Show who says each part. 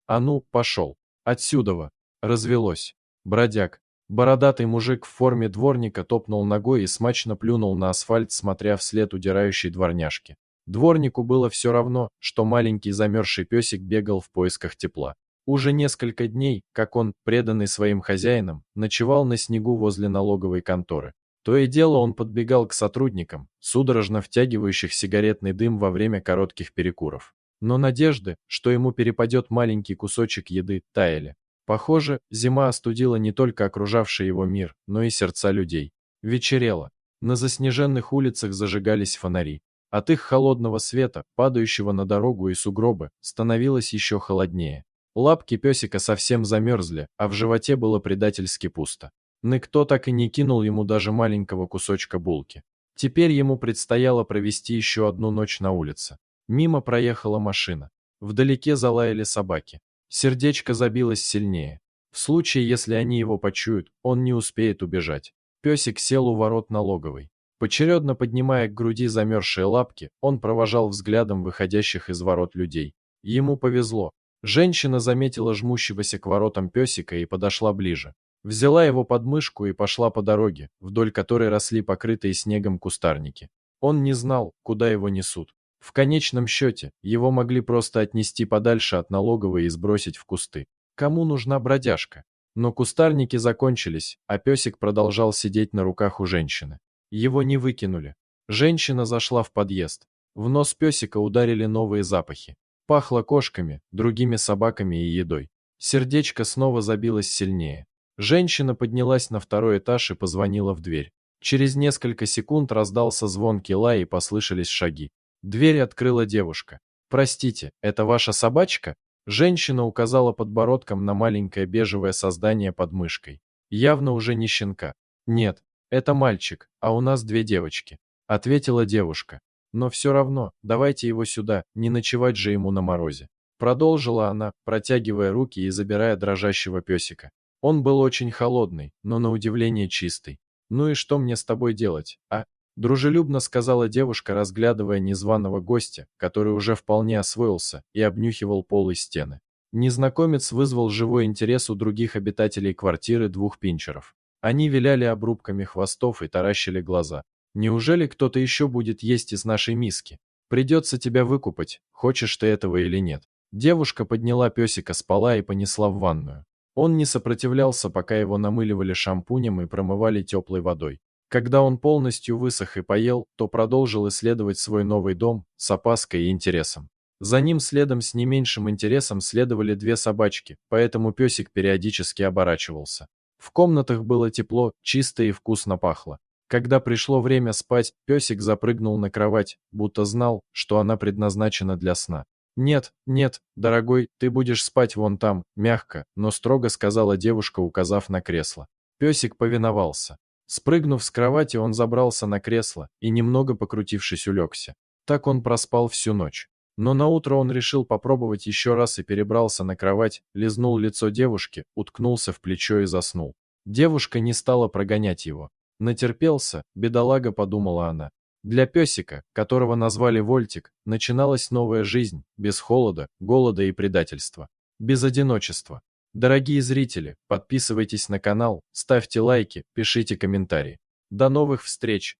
Speaker 1: А ну, пошел. Отсюдова. Развелось. Бродяг. Бородатый мужик в форме дворника топнул ногой и смачно плюнул на асфальт, смотря вслед удирающей дворняжки. Дворнику было все равно, что маленький замерзший песик бегал в поисках тепла. Уже несколько дней, как он, преданный своим хозяинам, ночевал на снегу возле налоговой конторы. То и дело он подбегал к сотрудникам, судорожно втягивающих сигаретный дым во время коротких перекуров. Но надежды, что ему перепадет маленький кусочек еды, таяли. Похоже, зима остудила не только окружавший его мир, но и сердца людей. Вечерело. На заснеженных улицах зажигались фонари. От их холодного света, падающего на дорогу и сугробы, становилось еще холоднее. Лапки песика совсем замерзли, а в животе было предательски пусто. Никто так и не кинул ему даже маленького кусочка булки. Теперь ему предстояло провести еще одну ночь на улице. Мимо проехала машина. Вдалеке залаяли собаки. Сердечко забилось сильнее. В случае, если они его почуют, он не успеет убежать. Песик сел у ворот налоговой. Поочередно поднимая к груди замерзшие лапки, он провожал взглядом выходящих из ворот людей. Ему повезло. Женщина заметила жмущегося к воротам песика и подошла ближе. Взяла его под мышку и пошла по дороге, вдоль которой росли покрытые снегом кустарники. Он не знал, куда его несут. В конечном счете, его могли просто отнести подальше от налоговой и сбросить в кусты. Кому нужна бродяжка? Но кустарники закончились, а песик продолжал сидеть на руках у женщины. Его не выкинули. Женщина зашла в подъезд. В нос песика ударили новые запахи. Пахло кошками, другими собаками и едой. Сердечко снова забилось сильнее. Женщина поднялась на второй этаж и позвонила в дверь. Через несколько секунд раздался звонкий лай и послышались шаги. Дверь открыла девушка. «Простите, это ваша собачка?» Женщина указала подбородком на маленькое бежевое создание под мышкой. Явно уже не щенка. «Нет, это мальчик, а у нас две девочки», — ответила девушка. «Но все равно, давайте его сюда, не ночевать же ему на морозе». Продолжила она, протягивая руки и забирая дрожащего песика. Он был очень холодный, но на удивление чистый. «Ну и что мне с тобой делать, а?» Дружелюбно сказала девушка, разглядывая незваного гостя, который уже вполне освоился и обнюхивал пол и стены. Незнакомец вызвал живой интерес у других обитателей квартиры двух пинчеров. Они виляли обрубками хвостов и таращили глаза. «Неужели кто-то еще будет есть из нашей миски? Придется тебя выкупать, хочешь ты этого или нет». Девушка подняла песика с пола и понесла в ванную. Он не сопротивлялся, пока его намыливали шампунем и промывали теплой водой. Когда он полностью высох и поел, то продолжил исследовать свой новый дом с опаской и интересом. За ним следом с не меньшим интересом следовали две собачки, поэтому песик периодически оборачивался. В комнатах было тепло, чисто и вкусно пахло. Когда пришло время спать, песик запрыгнул на кровать, будто знал, что она предназначена для сна. «Нет, нет, дорогой, ты будешь спать вон там», мягко, но строго сказала девушка, указав на кресло. Песик повиновался. Спрыгнув с кровати, он забрался на кресло и, немного покрутившись, улегся. Так он проспал всю ночь. Но наутро он решил попробовать еще раз и перебрался на кровать, лизнул лицо девушки, уткнулся в плечо и заснул. Девушка не стала прогонять его. «Натерпелся, бедолага», — подумала она. Для песика, которого назвали Вольтик, начиналась новая жизнь, без холода, голода и предательства. Без одиночества. Дорогие зрители, подписывайтесь на канал, ставьте лайки, пишите комментарии. До новых встреч!